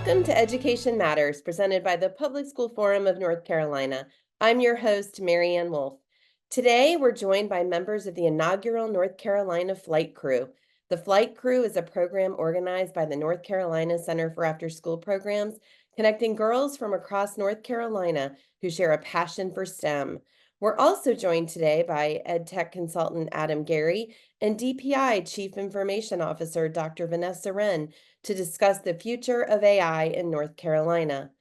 Welcome to Education Matters, presented by the Public School Forum of North Carolina. I'm your host, Marianne Wolf. Today, we're joined by members of the inaugural North Carolina Flight Crew. The Flight Crew is a program organized by the North Carolina Center for Afterschool Programs, connecting girls from across North Carolina who share a passion for STEM. We're also joined today by EdTech consultant Adam Garry and DPI Chief Information Officer Dr. Vanessa Wrenn to discuss the future of AI in North Carolina.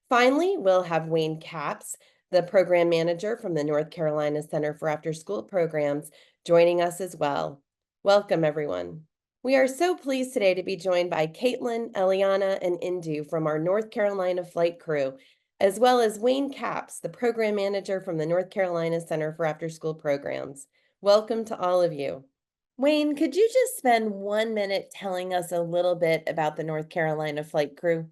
Finally, we'll have Wayne Capps, the program manager from the North Carolina Center for Afterschool Programs, joining us as well. Welcome, everyone. We are so pleased today to be joined by Caitlin, Eliana, and Indu from our North Carolina flight crew, as well as Wayne Capps, the program manager from the North Carolina Center for Afterschool Programs. Welcome to all of you. Wayne, could you just spend 1 minute telling us a little bit about the North Carolina flight crew?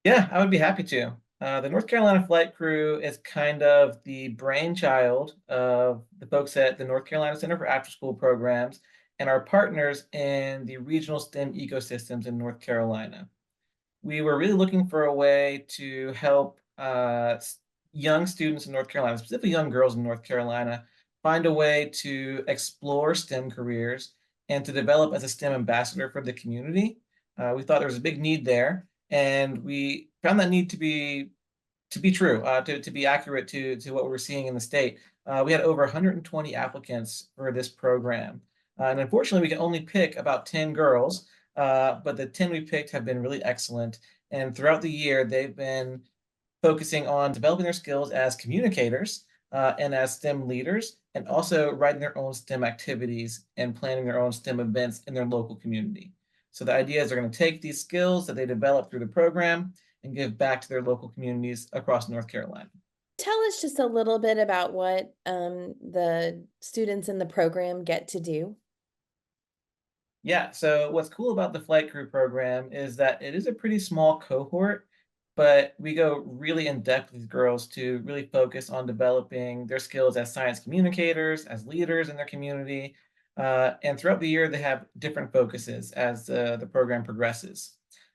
Yeah, I would be happy to. The North Carolina Flight Crew is kind of the brainchild of the folks at the North Carolina Center for Afterschool Programs and our partners in the regional STEM ecosystems in North Carolina. We were really looking for a way to help young students in North Carolina, specifically young girls in North Carolina, find a way to explore STEM careers and to develop as a STEM ambassador for the community. We thought there was a big need there, and we found that need to be true, to be accurate to what we're seeing in the state. We had over 120 applicants for this program, and unfortunately, we can only pick about 10 girls. But the 10 we picked have been really excellent. And throughout the year, they've been focusing on developing their skills as communicators and as STEM leaders, and also writing their own STEM activities and planning their own STEM events in their local community. So the idea is they're going to take these skills that they develop through the program and give back to their local communities across North Carolina. Tell us just a little bit about what the students in the program get to do. Yeah, so what's cool about the flight crew program is that it is a pretty small cohort, but we go really in depth with girls to really focus on developing their skills as science communicators, as leaders in their community. And throughout the year, they have different focuses as the program progresses.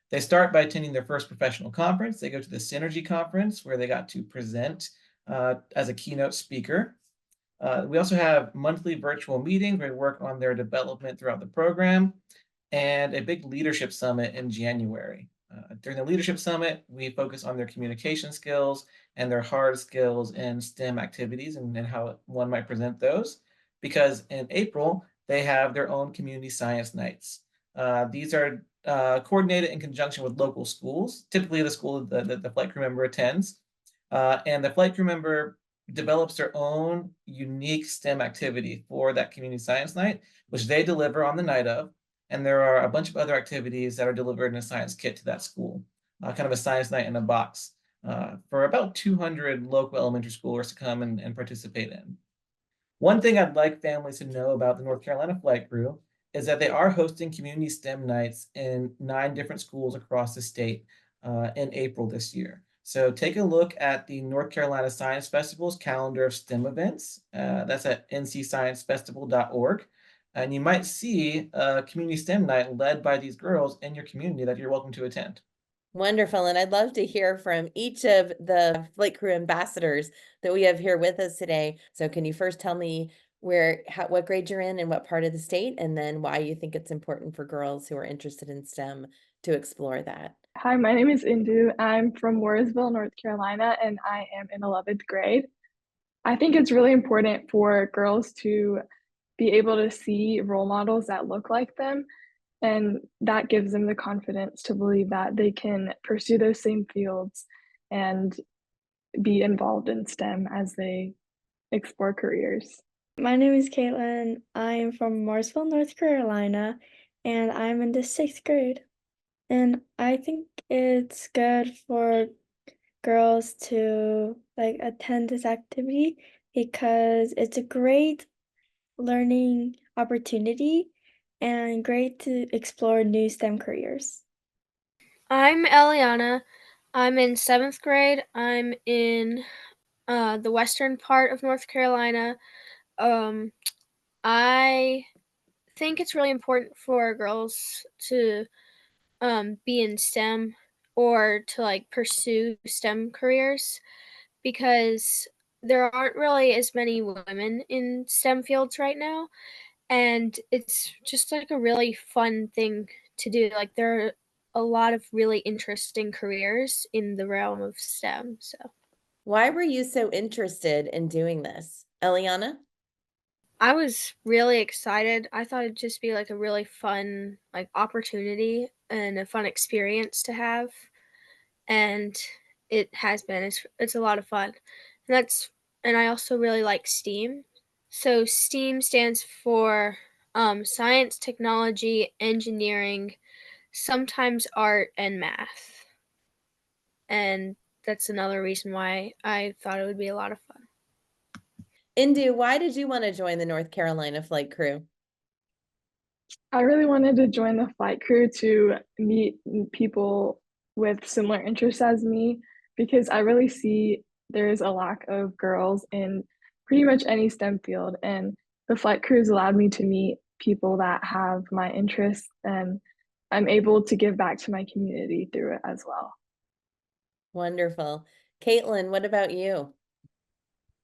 They start by attending their first professional conference. They go to the Synergy Conference, where they got to present as a keynote speaker. We also have monthly virtual meetings where we work on their development throughout the program, and a big leadership summit in January. During the leadership summit, we focus on their communication skills and their hard skills in STEM activities and how one might present those. Because in April, they have their own community science nights. These are coordinated in conjunction with local schools, typically the school that the flight crew member attends. And the flight crew member develops their own unique STEM activity for that community science night, which they deliver on the night of. And there are a bunch of other activities that are delivered in a science kit to that school, kind of a science night in a box for about 200 local elementary schoolers to come and participate in. One thing I'd like families to know about the North Carolina Flight Crew is that they are hosting community STEM nights in 9 different schools across the state in April this year. So take a look at the North Carolina Science Festival's calendar of STEM events. That's at ncsciencefestival.org. And you might see a community STEM night led by these girls in your community that you're welcome to attend. Wonderful. And I'd love to hear from each of the flight crew ambassadors that we have here with us today. So can you first tell me what grade you're in and what part of the state, and then why you think it's important for girls who are interested in STEM to explore that? Hi, my name is Indu. I'm from Warrensville, North Carolina, and I am in 11th grade. I think it's really important for girls to be able to see role models that look like them, and that gives them the confidence to believe that they can pursue those same fields and be involved in STEM as they explore careers. My name is Caitlin. I am from Mooresville, North Carolina, and I'm in the 6th grade. And I think it's good for girls to attend this activity because it's a great learning opportunity and great to explore new STEM careers. I'm Eliana. I'm in 7th grade. I'm in the western part of North Carolina. I think it's really important for girls to be in STEM or to like pursue STEM careers because there aren't really as many women in STEM fields right now, and it's just like a really fun thing to do. Like there are a lot of really interesting careers in the realm of STEM. So Why were you so interested in doing this? Eliana? I was really excited. I thought it'd just be like a really fun like opportunity and a fun experience to have. And it has been. It's a lot of fun. And I also really like STEAM. So STEAM stands for science, technology, engineering, sometimes art and math. And that's another reason why I thought it would be a lot of fun. Indu, why did you want to join the North Carolina flight crew? I really wanted to join the flight crew to meet people with similar interests as me because I really see there's a lack of girls in pretty much any STEM field. And the flight crews allowed me to meet people that have my interests, and I'm able to give back to my community through it as well. Wonderful. Caitlin, what about you?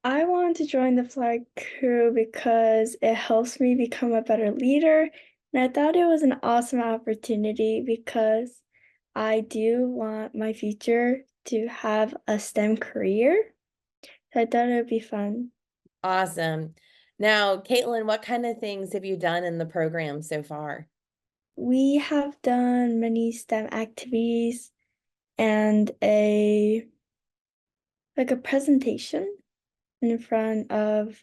I wanted to join the flag crew because it helps me become a better leader. And I thought it was an awesome opportunity because I do want my future to have a STEM career. So I thought it would be fun. Awesome. Now, Caitlin, what kind of things have you done in the program so far? We have done many STEM activities and a presentation in front of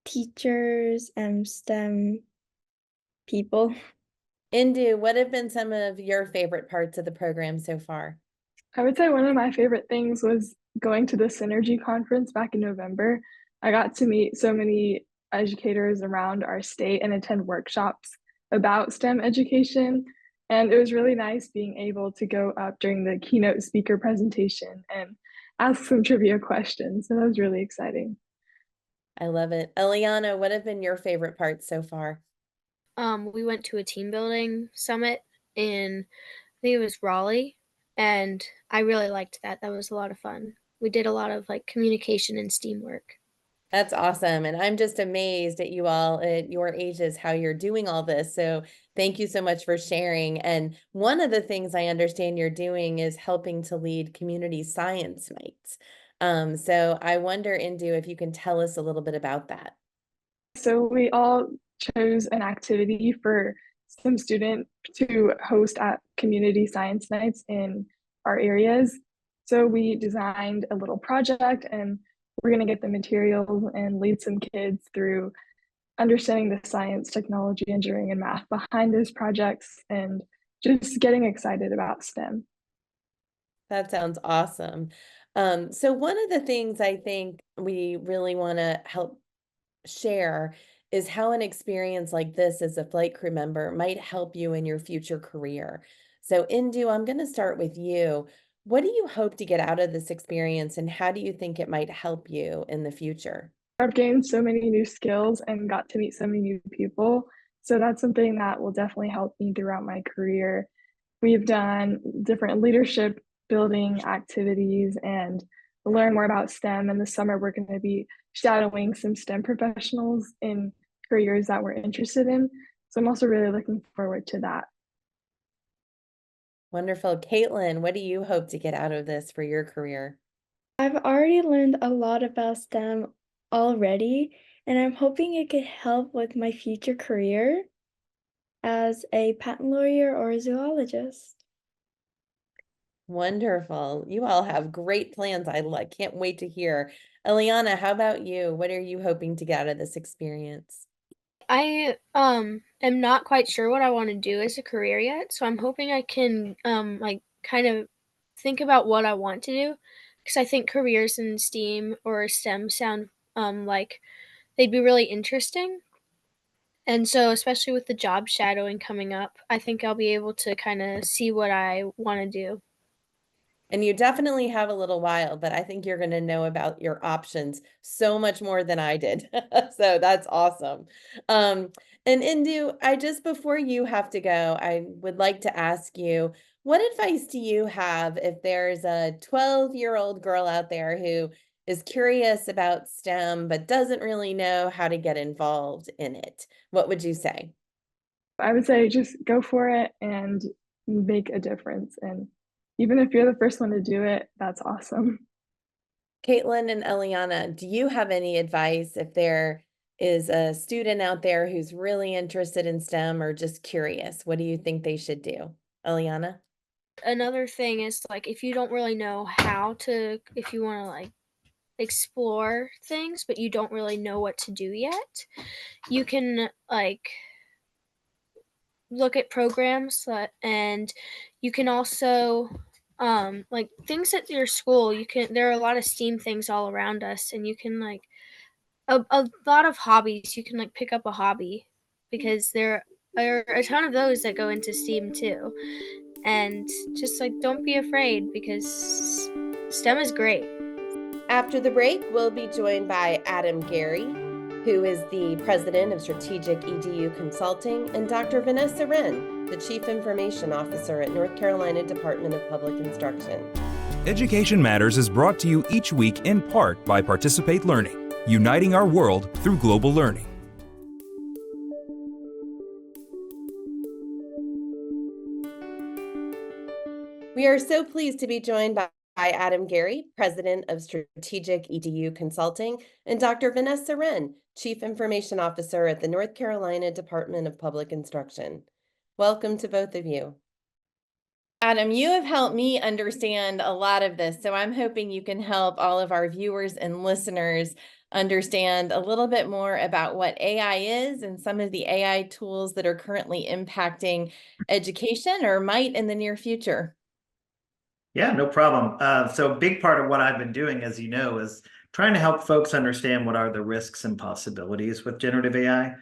teachers and STEM people. Indu, what have been some of your favorite parts of the program so far? I would say one of my favorite things was going to the Synergy conference back in November. I got to meet so many educators around our state and attend workshops about STEM education. And it was really nice being able to go up during the keynote speaker presentation and ask some trivia questions. So that was really exciting. I love it. Eliana, what have been your favorite parts so far? We went to a team building summit in I think it was Raleigh, and I really liked that. That was a lot of fun. We did a lot of like communication and STEAM work. That's awesome. And I'm just amazed at you all at your ages, how you're doing all this. So thank you so much for sharing. And one of the things I understand you're doing is helping to lead community science nights. So I wonder, Indu, if you can tell us a little bit about that. So we all chose an activity for some student to host at community science nights in our areas. So we designed a little project, and we're going to get the materials and lead some kids through understanding the science, technology, engineering, and math behind those projects and just getting excited about STEM. That sounds awesome. So one of the things I think we really want to help share is how an experience like this as a flight crew member might help you in your future career. So, Indu, I'm going to start with you. What do you hope to get out of this experience, and how do you think it might help you in the future? I've gained so many new skills and got to meet so many new people. So that's something that will definitely help me throughout my career. We've done different leadership building activities and learn more about STEM. And this summer, we're going to be shadowing some STEM professionals in careers that we're interested in. So I'm also really looking forward to that. Wonderful. Caitlin, what do you hope to get out of this for your career? I've already learned a lot about STEM already, and I'm hoping it could help with my future career as a patent lawyer or a zoologist. Wonderful. You all have great plans. Can't wait to hear. Eliana, how about you? What are you hoping to get out of this experience? I am not quite sure what I want to do as a career yet, so I'm hoping I can like kind of think about what I want to do because I think careers in STEAM or STEM sound like they'd be really interesting. And so especially with the job shadowing coming up, I think I'll be able to kind of see what I want to do. And you definitely have a little while, but I think you're going to know about your options so much more than I did. So that's awesome. Um, and Indu, before you have to go, I would like to ask you, what advice do you have if there's a 12-year-old girl out there who is curious about STEM but doesn't really know how to get involved in it? What would you say? I would say just go for it and make a difference. And even if you're the first one to do it, that's awesome. Caitlin and Eliana, do you have any advice if there is a student out there who's really interested in STEM or just curious? What do you think they should do? Eliana? Another thing is like if you don't really know if you want to like explore things, but you don't really know what to do yet, you can like look at programs and you can also like things at your school. There are a lot of STEAM things all around us, and you can like a lot of hobbies. You can like pick up a hobby because there are a ton of those that go into STEAM too. And just like don't be afraid because STEM is great. After the break, we'll be joined by Adam Garry, who is the president of Strategic EDU Consulting, and Dr. Vanessa Wrenn, the Chief Information Officer at North Carolina Department of Public Instruction. Education Matters is brought to you each week in part by Participate Learning, uniting our world through global learning. We are so pleased to be joined by Adam Garry, President of Strategic EDU Consulting, and Dr. Vanessa Wrenn, Chief Information Officer at the North Carolina Department of Public Instruction. Welcome to both of you. Adam, you have helped me understand a lot of this, so I'm hoping you can help all of our viewers and listeners understand a little bit more about what AI is and some of the AI tools that are currently impacting education or might in the near future. Yeah, no problem. So a big part of what I've been doing, as you know, is trying to help folks understand what are the risks and possibilities with generative AI.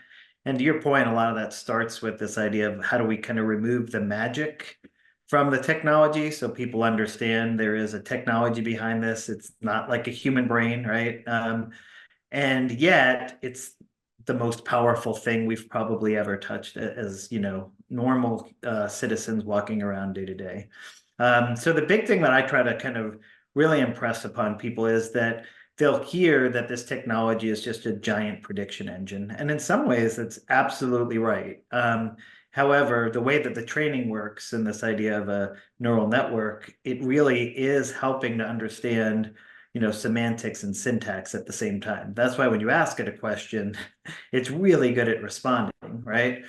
And to your point, a lot of that starts with this idea of how do we kind of remove the magic from the technology so people understand there is a technology behind this. It's not like a human brain, right? And yet it's the most powerful thing we've probably ever touched as, normal citizens walking around day to day. So the big thing that I try to kind of really impress upon people is that they'll hear that this technology is just a giant prediction engine. And in some ways, that's absolutely right. However, the way that the training works and this idea of a neural network, it really is helping to understand, semantics and syntax at the same time. That's why when you ask it a question, it's really good at responding, right?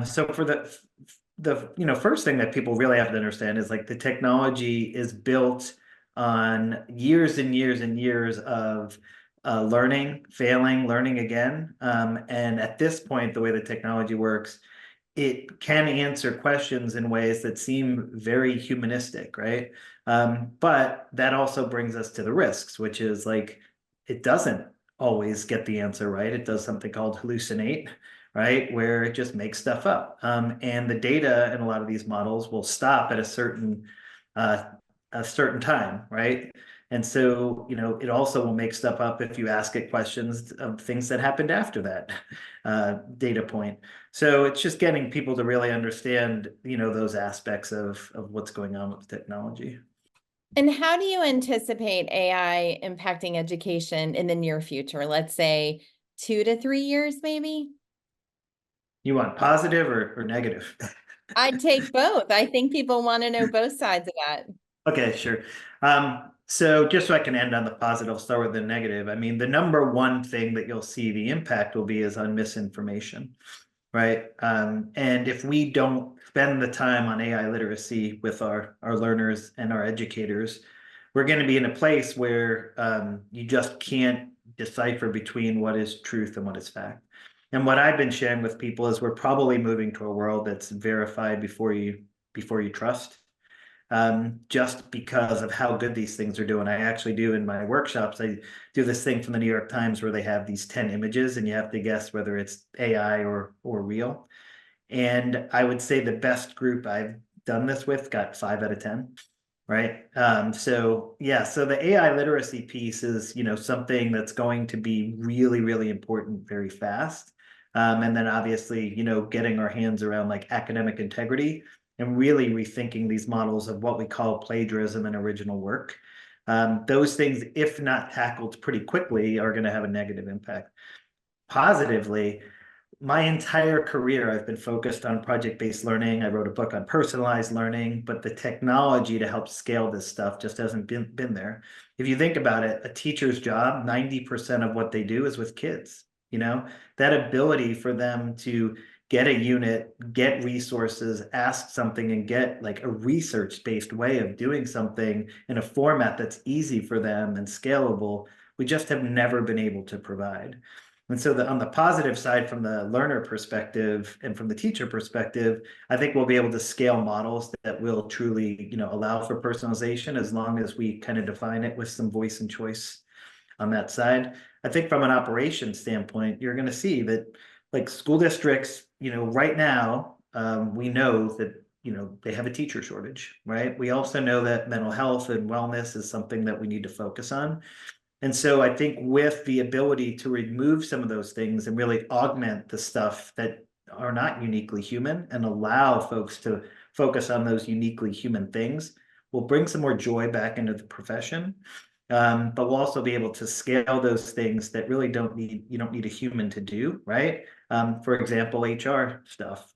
So for the first thing that people really have to understand is like the technology is built on years and years and years of learning, failing, learning again. And at this point, the way the technology works, it can answer questions in ways that seem very humanistic, right? But that also brings us to the risks, which is like it doesn't always get the answer right. It does something called hallucinate, right? Where it just makes stuff up. And the data in a lot of these models will stop at a certain time, right? And so, it also will make stuff up if you ask it questions of things that happened after that data point. So it's just getting people to really understand, those aspects of what's going on with technology. And how do you anticipate AI impacting education in the near future? Let's say 2 to 3 years, maybe? You want positive or negative? I'd take both. I think people want to know both sides of that. Okay, sure. So just so I can end on the positive, I'll start with the negative. I mean, the number one thing that you'll see the impact will be is on misinformation, right? And if we don't spend the time on AI literacy with our learners and our educators, we're going to be in a place where you just can't decipher between what is truth and what is fact. And what I've been sharing with people is we're probably moving to a world that's verified before you trust. Just because of how good these things are doing. I actually do in my workshops, I do this thing from the New York Times where they have these 10 images and you have to guess whether it's AI or real. And I would say the best group I've done this with got 5 out of 10. right? So yeah, so the AI literacy piece is, something that's going to be really, really important very fast. And then obviously, getting our hands around like academic integrity and really rethinking these models of what we call plagiarism and original work. Those things, if not tackled pretty quickly, are going to have a negative impact. Positively, my entire career, I've been focused on project-based learning. I wrote a book on personalized learning, but the technology to help scale this stuff just hasn't been there. If you think about it, a teacher's job, 90% of what they do is with kids. That ability for them to get a unit, get resources, ask something, and get like a research-based way of doing something in a format that's easy for them and scalable, we just have never been able to provide. And so on the positive side, from the learner perspective and from the teacher perspective, I think we'll be able to scale models that will truly, allow for personalization as long as we kind of define it with some voice and choice on that side. I think from an operations standpoint, you're going to see that like school districts, right now, we know that, they have a teacher shortage, right? We also know that mental health and wellness is something that we need to focus on. And so I think with the ability to remove some of those things and really augment the stuff that are not uniquely human and allow folks to focus on those uniquely human things, will bring some more joy back into the profession. But we'll also be able to scale those things that really you don't need a human to do, right? For example, HR stuff.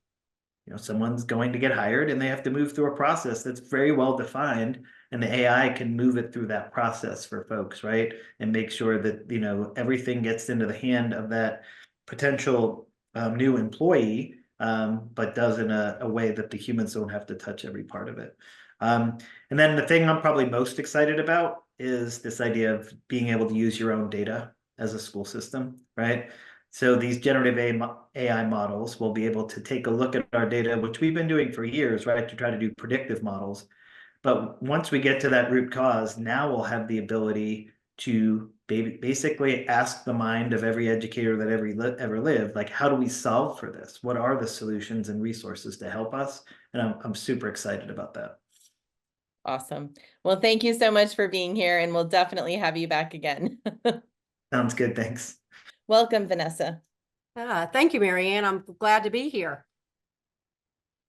Someone's going to get hired and they have to move through a process that's very well defined, and the AI can move it through that process for folks, right? And make sure that, everything gets into the hand of that potential new employee, but does in a way that the humans don't have to touch every part of it. And then the thing I'm probably most excited about is this idea of being able to use your own data as a school system, right? So these generative AI models will be able to take a look at our data, which we've been doing for years, right, to try to do predictive models. But once we get to that root cause, now we'll have the ability to basically ask the mind of every educator that ever lived, like, how do we solve for this? What are the solutions and resources to help us? And I'm super excited about that. Awesome. Well, thank you so much for being here, and we'll definitely have you back again. Sounds good. Thanks. Welcome, Vanessa. Thank you, Marianne. I'm glad to be here.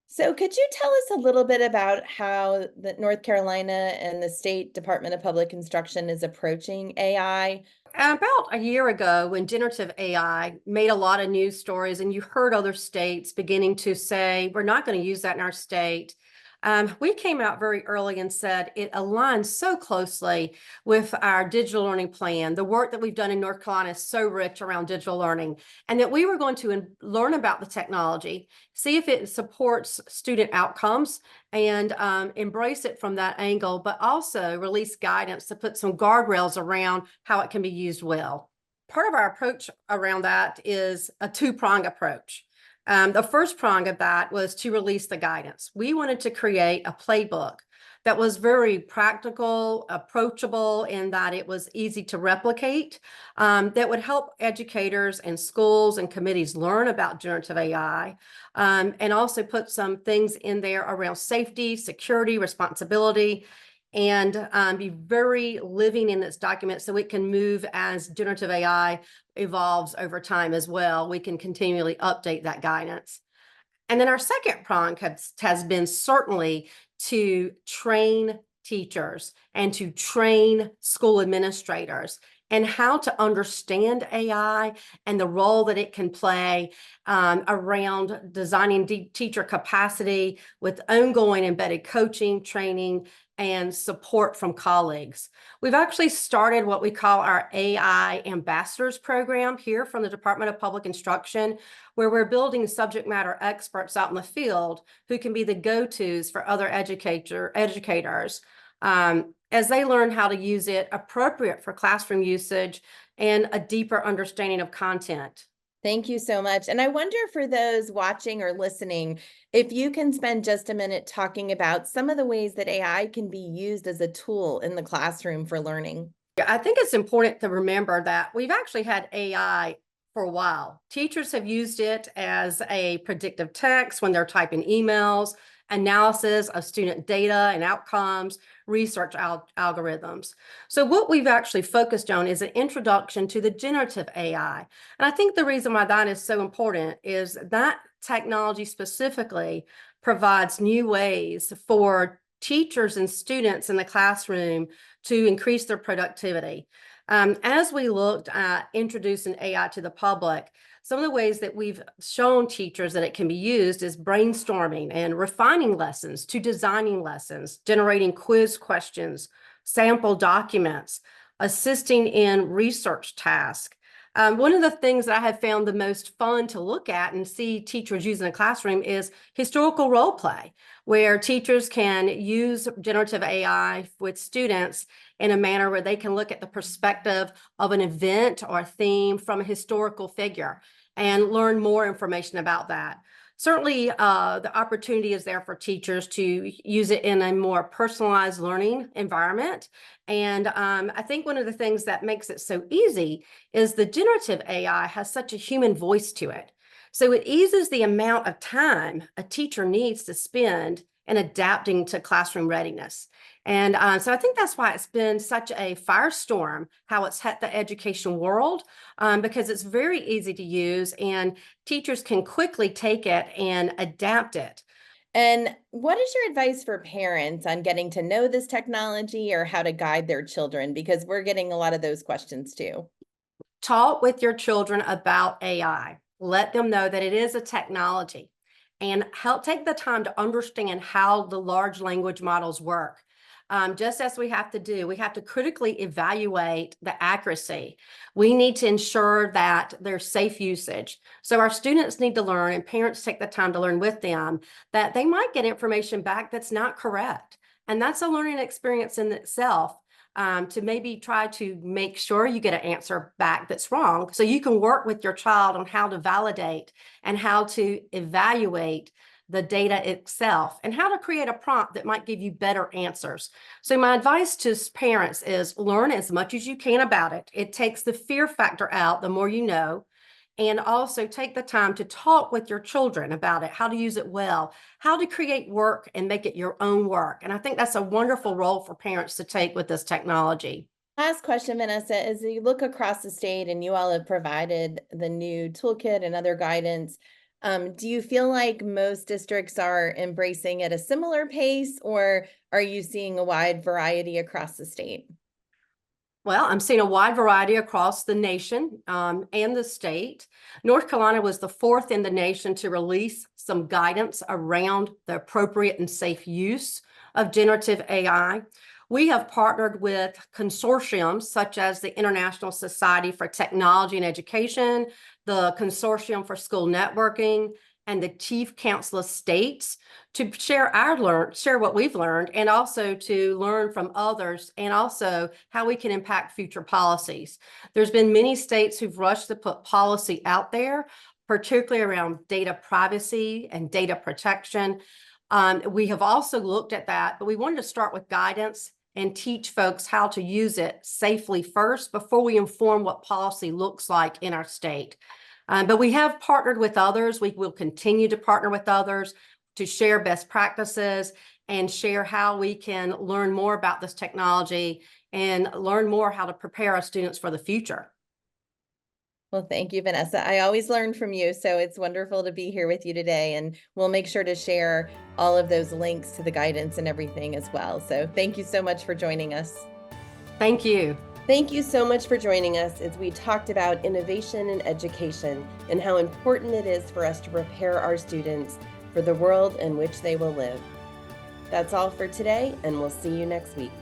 So could you tell us a little bit about how the North Carolina and the State Department of Public Instruction is approaching AI? About a year ago, when generative AI made a lot of news stories, and you heard other states beginning to say, we're not going to use that in our state. We came out very early and said it aligns so closely with our digital learning plan. The work that we've done in North Carolina is so rich around digital learning, and that we were going to learn about the technology, see if it supports student outcomes, and embrace it from that angle, but also release guidance to put some guardrails around how it can be used well. Part of our approach around that is a two-pronged approach. The first prong of that was to release the guidance. We wanted to create a playbook that was very practical, approachable, and that it was easy to replicate, that would help educators and schools and committees learn about generative AI, and also put some things in there around safety, security, responsibility, and be very living in this document so it can move as generative AI evolves over time as well. We can continually update that guidance. And then our second prong has been certainly to train teachers and to train school administrators and how to understand AI and the role that it can play around designing teacher capacity with ongoing embedded coaching, training, and support from colleagues. We've actually started what we call our AI Ambassadors program here from the Department of Public Instruction, where we're building subject matter experts out in the field who can be the go-tos for other educators as they learn how to use it appropriate for classroom usage and a deeper understanding of content. Thank you so much. And I wonder, for those watching or listening, if you can spend just a minute talking about some of the ways that AI can be used as a tool in the classroom for learning. I think it's important to remember that we've actually had AI for a while. Teachers have used it as a predictive text when they're typing emails, analysis of student data and outcomes, research algorithms. So what we've actually focused on is an introduction to the generative AI. And I think the reason why that is so important is that technology specifically provides new ways for teachers and students in the classroom to increase their productivity. As we looked at introducing AI to the public, some of the ways that we've shown teachers that it can be used is brainstorming and refining lessons to designing lessons, generating quiz questions, sample documents, assisting in research tasks. One of the things that I have found the most fun to look at and see teachers use in the classroom is historical role play, where teachers can use generative AI with students in a manner where they can look at the perspective of an event or a theme from a historical figure and learn more information about that. Certainly, the opportunity is there for teachers to use it in a more personalized learning environment. And I think one of the things that makes it so easy is the generative AI has such a human voice to it. So it eases the amount of time a teacher needs to spend in adapting to classroom readiness. And so I think that's why it's been such a firestorm, how it's hit the education world, because it's very easy to use and teachers can quickly take it and adapt it. And what is your advice for parents on getting to know this technology or how to guide their children? Because we're getting a lot of those questions too. Talk with your children about AI. Let them know that it is a technology and help take the time to understand how the large language models work. Just as we have to do, we have to critically evaluate the accuracy. We need to ensure that there's safe usage. So our students need to learn, and parents take the time to learn with them, that they might get information back that's not correct. And that's a learning experience in itself. To maybe try to make sure you get an answer back that's wrong. So you can work with your child on how to validate and how to evaluate the data itself and how to create a prompt that might give you better answers. So my advice to parents is learn as much as you can about it. It takes the fear factor out the more you know. And also take the time to talk with your children about it, how to use it well, how to create work and make it your own work. And I think that's a wonderful role for parents to take with this technology. Last question, Vanessa, as you look across the state and you all have provided the new toolkit and other guidance, do you feel like most districts are embracing at a similar pace, or are you seeing a wide variety across the state? Well, I'm seeing a wide variety across the nation and the state. North Carolina was the fourth in the nation to release some guidance around the appropriate and safe use of generative AI. We have partnered with consortiums such as the International Society for Technology and Education, the Consortium for School Networking, and the Chief Council of States to share what we've learned, and also to learn from others, and also how we can impact future policies. There's been many states who've rushed to put policy out there, particularly around data privacy and data protection. We have also looked at that, but we wanted to start with guidance and teach folks how to use it safely first before we inform what policy looks like in our state. But we have partnered with others. We will continue to partner with others to share best practices and share how we can learn more about this technology and learn more how to prepare our students for the future. Well, thank you, Vanessa. I always learn from you, so it's wonderful to be here with you today, and we'll make sure to share all of those links to the guidance and everything as well. So thank you so much for joining us. Thank you. Thank you so much for joining us as we talked about innovation in education and how important it is for us to prepare our students for the world in which they will live. That's all for today, and we'll see you next week.